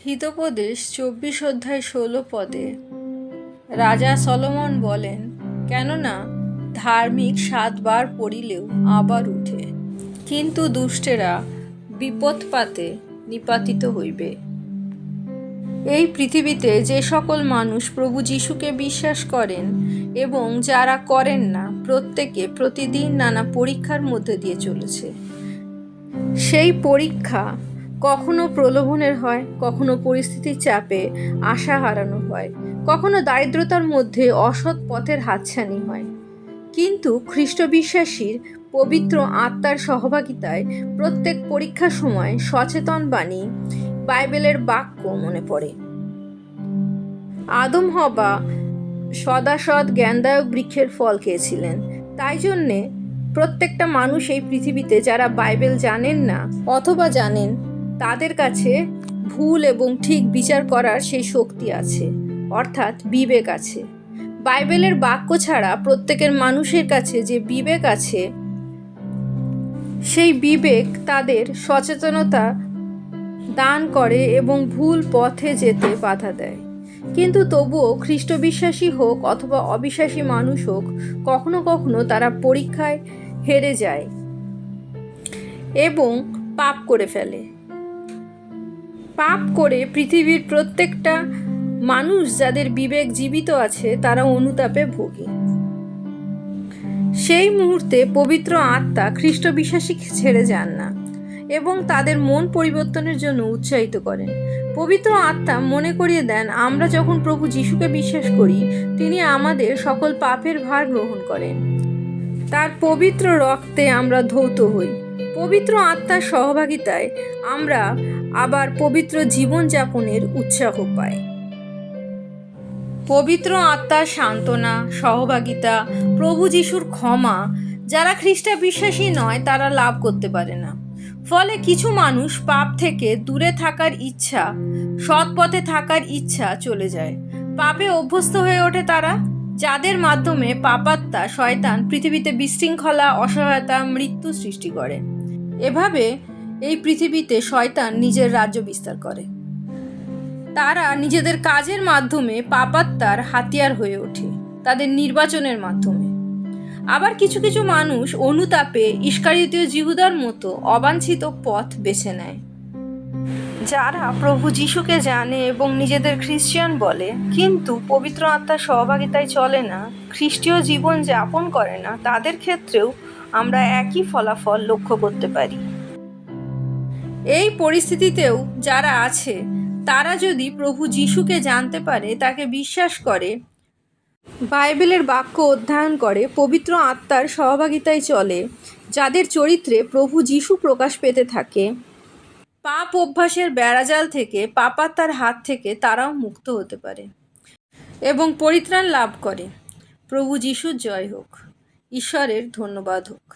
হিতোপদেশ 24 অধ্যায় 16 পদে রাজা সলোমন বলেন, কেননা ধার্মিক 7 বার পড়িলেও আবার উঠে, কিন্তু দুষ্টেরা বিপদপাতে নিপাতিত হইবে। এই পৃথিবীতে যে সকল মানুষ প্রভু যীশুকে বিশ্বাস করেন এবং যারা করেন না, প্রত্যেকে প্রতিদিন নানা পরীক্ষার মধ্যে দিয়ে চলেছে। সেই পরীক্ষা কখনো প্রলোভনের হয়, কখনো পরিস্থিতির চাপে আশা হারানো হয়, কখনো দারিদ্রতার মধ্যে অসৎ পথের হাতছানি হয়। কিন্তু খ্রিস্ট বিশ্বাসীর পবিত্র আত্মার সহভাগিতায় প্রত্যেক পরীক্ষার সময় সচেতন বাণী বাইবেলের বাক্য মনে পড়ে। আদম হবা সদাসৎ জ্ঞানদায়ক বৃক্ষের ফল খেয়েছিলেন। তাই জন্যে প্রত্যেকটা মানুষ এই পৃথিবীতে যারা বাইবেল জানেন না অথবা জানেন, তাদের কাছে ভুল এবং ঠিক বিচার করার সেই শক্তি আছে, অর্থাৎ বিবেক আছে। বাইবেলের বাক্য ছাড়া প্রত্যেকের মানুষের কাছে যে বিবেক আছে, সেই বিবেক তাদের সচেতনতা দান করে এবং ভুল পথে যেতে বাধা দেয়। কিন্তু তবুও খ্রিস্ট বিশ্বাসী হোক অথবা অবিশ্বাসী মানুষ হোক, কখনো কখনো তারা পরীক্ষায় হেরে যায় এবং পাপ করে ফেলে। পাপ করে পৃথিবীর প্রত্যেকটা মানুষ যাদের বিবেক জীবিত আছে, তারা অনুতাপে ভোগে। সেই মুহূর্তে পবিত্র আত্মা খ্রিস্ট বিশ্বাসীকে ছেড়ে যান না এবং তাদের মন পরিবর্তনের জন্য উৎসাহিত করেন। পবিত্র আত্মা মনে করিয়ে দেন, আমরা যখন প্রভু যীশুকে বিশ্বাস করি, তিনি আমাদের সকল পাপের ভার গ্রহণ করেন। তার পবিত্র রক্তে আমরা ধৌত হই। পবিত্র আত্মার সহভাগিতায় আমরা আবার পবিত্র জীবনযাপনের উৎসাহ পাই। পবিত্র আত্মার সান্ত্বনা, সহভাগিতা, প্রভু যীশুর ক্ষমা যারা খ্রিস্ট বিশ্বাসী নয় তারা লাভ করতে পারে না। ফলে কিছু মানুষ পাপ থেকে দূরে থাকার ইচ্ছা, সৎ পথে থাকার ইচ্ছা চলে যায়। পাপে অভ্যস্ত হয়ে ওঠে তারা, যাদের মাধ্যমে পাপাত্মা শয়তান পৃথিবীতে বিশৃঙ্খলা, অসহায়তা, মৃত্যু সৃষ্টি করে। এভাবে এই পৃথিবীতে শয়তান নিজের রাজ্য বিস্তার করে। তারা নিজেদের কাজের মাধ্যমে পাপাত্মার হাতিয়ার হয়ে ওঠে, তাদের নির্বাচনের মাধ্যমে। আবার কিছু কিছু মানুষ অনুতাপে ইস্কারিওতীয় জিহুদার মতো অবাঞ্ছিত পথ বেছে নেয়। যারা প্রভু যীশুকে জানে এবং নিজেদের খ্রিস্টান বলে, কিন্তু পবিত্র আত্মার সহভাগিতায় চলে না, খ্রিস্টীয় জীবন যাপন করে না, তাদের ক্ষেত্রেও আমরা একই ফলাফল লক্ষ্য করতে পারি। এই পরিস্থিতিতেও যারা আছে, তারা যদি প্রভু যীশুকে জানতে পারে, তাকে বিশ্বাস করে, বাইবেলের বাক্য অধ্যয়ন করে, পবিত্র আত্মার সহভাগিতায় চলে, যাদের চরিত্রে প্রভু যীশু প্রকাশ পেতে থাকে, পাপ অভ্যাসের বেড়াজাল থেকে, পাপাত্মার হাত থেকে তারাও মুক্ত হতে পারে এবং পরিত্রাণ লাভ করে। প্রভু যীশুর জয় হোক। ঈশ্বরের ধন্যবাদ হোক।